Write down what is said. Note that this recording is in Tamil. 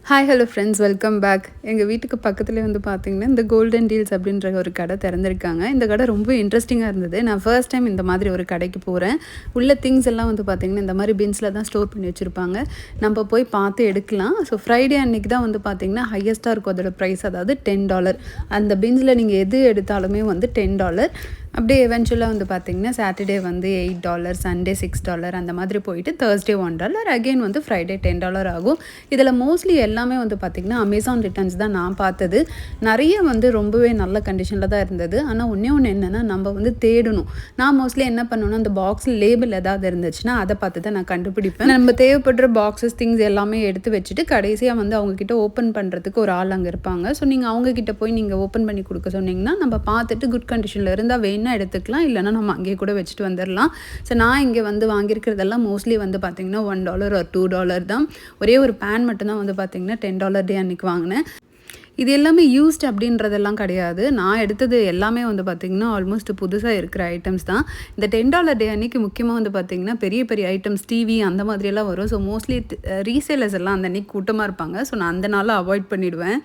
Hi hello friends, welcome back. எங்கள் வீட்டுக்கு பக்கத்துலேயே வந்து பார்த்திங்கன்னா இந்த கோல்டன் டீல்ஸ் அப்படின்ற ஒரு கடை திறந்திருக்காங்க. இந்த கடை ரொம்ப இன்ட்ரெஸ்டிங்காக இருந்தது. நான் ஃபர்ஸ்ட் டைம் இந்த மாதிரி ஒரு கடைக்கு போகிறேன். உள்ள திங்ஸ் எல்லாம் வந்து பார்த்திங்கன்னா இந்த மாதிரி பின்ஸில் தான் ஸ்டோர் பண்ணி வச்சுருப்பாங்க. நம்ம போய் பார்த்து எடுக்கலாம். ஸோ ஃப்ரைடே அன்றைக்கி தான் வந்து பார்த்திங்கன்னா ஹையஸ்ட்டாக இருக்கும் அதோட ப்ரைஸ், அதாவது $10. அந்த பின்ஸில் நீங்கள் எது எடுத்தாலுமே வந்து $10. அப்படியே எவென்ச்சுவலாக வந்து பார்த்திங்கன்னா சாட்டர்டே வந்து $8, சண்டே $6 அந்த மாதிரி போயிட்டு தேர்ஸ்டே $1, அகெயின் வந்து ஃப்ரைடே $10 ஆகும். இதில் மோஸ்ட்லி எல்லாமே வந்து பார்த்திங்கன்னா அமேசான் ரிட்டர்ன்ஸ் தான் நான் பார்த்தது. நிறைய வந்து ரொம்பவே நல்ல கண்டிஷனில் தான் இருந்தது. ஆனால் ஒன்றே ஒன்று என்னென்னா, நம்ம வந்து தேடணும். நான் மோஸ்ட்லி என்ன பண்ணுவேன்னா, அந்த பாக்ஸில் லேபிள் ஏதாவது இருந்துச்சுன்னா அதை பார்த்து தான் நான் கண்டுபிடிப்பேன். நம்ம தேவைப்படுற பாக்ஸஸ் திங்ஸ் எல்லாமே எடுத்து வச்சுட்டு கடைசியாக வந்து அவங்கக்கிட்ட ஓப்பன் பண்ணுறதுக்கு ஒரு ஆள் அங்கே இருப்பாங்க. ஸோ நீங்கள் அவங்கக்கிட்ட போய் நீங்கள் ஓப்பன் பண்ணி கொடுக்க சொன்னீங்கன்னா நம்ம பார்த்துட்டு குட் கண்டிஷனில் இருந்தால் வேணும் எடுத்துக்கலாம், இல்லைனா நம்ம அங்கேயே கூட வச்சுட்டு வந்துடலாம். ஸோ நான் இங்கே வந்து வாங்கியிருக்கிறதெல்லாம் மோஸ்ட்லி வந்து பார்த்திங்கன்னா $1 or $2 தான். ஒரே ஒரு பேன் மட்டும்தான் வந்து பார்த்திங்கன்னா $10 டே அன்றைக்கி வாங்கினேன். இது எல்லாமே யூஸ்ட் அப்படின்றதெல்லாம் கிடையாது. நான் எடுத்தது எல்லாமே வந்து பார்த்திங்கன்னா ஆல்மோஸ்ட் புதுசாக இருக்கிற ஐட்டம்ஸ் தான். இந்த $10 டே அன்றைக்கி முக்கியமாக வந்து பார்த்திங்கன்னா பெரிய பெரிய ஐட்டம்ஸ், டிவி அந்த மாதிரியெல்லாம் வரும். ஸோ மோஸ்ட்லி ரீசேலர்ஸ் எல்லாம் அந்த அன்றைக்கி கூட்டமாக இருப்பாங்க. ஸோ நான் அந்த நாளில் அவாய்ட் பண்ணிவிடுவேன்.